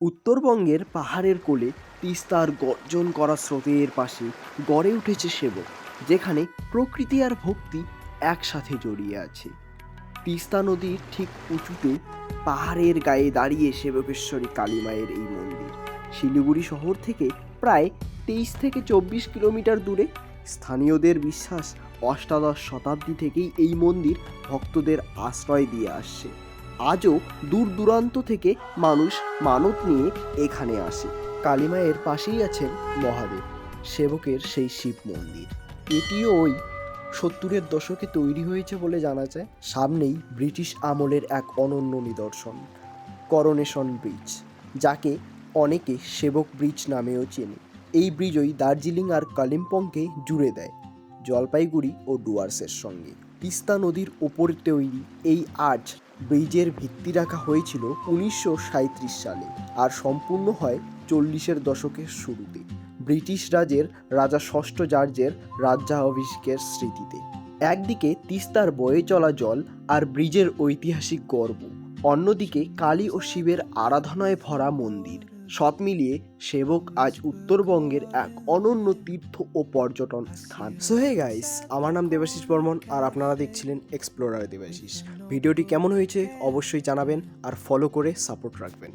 উত্তরবঙ্গের পাহাড়ের কোলে তিস্তার গর্জন করা স্রোতের পাশে গড়ে উঠেছে সেবক, যেখানে প্রকৃতি আর ভক্তি একসাথে জড়িয়ে আছে। তিস্তা নদীর ঠিক উঁচুতে পাহাড়ের গায়ে দাঁড়িয়ে সেবকেশ্বরী কালী মায়ের এই মন্দির। শিলিগুড়ি শহর থেকে প্রায় 23 থেকে 24 কিলোমিটার দূরে। স্থানীয়দের বিশ্বাস, অষ্টাদশ শতাব্দী থেকেই এই মন্দির ভক্তদের আশ্রয় দিয়ে আসছে। আজও দূর দূরান্ত থেকে মানুষ মানত নিয়ে এখানে আসে। কালীমায়ের পাশেই আছেন মহাদেব, সেবকের সেই শিব মন্দির। এটিও ওই 70-এর দশকে তৈরি হয়েছে বলে জানা যায়। সামনেই ব্রিটিশ আমলের এক অনন্য নিদর্শন, করোনেশন ব্রিজ, যাকে অনেকে সেবক ব্রিজ নামেও চেনে। এই ব্রিজই দার্জিলিং আর কালিম্পংকে জুড়ে দেয় জলপাইগুড়ি ও ডুয়ার্সের সঙ্গে। তিস্তা নদীর ওপরে তৈরি এই আর্চ ব্রিজের ভিত্তি রাখা হয়েছিল 1937 সালে আর সম্পূর্ণ হয় 40-এর দশকের শুরুতে ব্রিটিশ রাজের রাজা ষষ্ঠ জর্জের রাজ্যাভিষেকের স্মৃতিতে। একদিকে তিস্তার বয়ে চলা জল আর ব্রিজের ঐতিহাসিক গর্ব, অন্যদিকে কালী ও শিবের আরাধনায় ভরা মন্দির। সব মিলিয়ে সেবক আজ উত্তরবঙ্গের এক অনন্য তীর্থ ও পর্যটন স্থান। সো হে গাইস, আমার নাম দেবাশিস বর্মন আর আপনারা দেখছিলেন এক্সপ্লোরার দেবাশিস। ভিডিওটি কেমন হয়েছে অবশ্যই জানাবেন আর ফলো করে সাপোর্ট রাখবেন।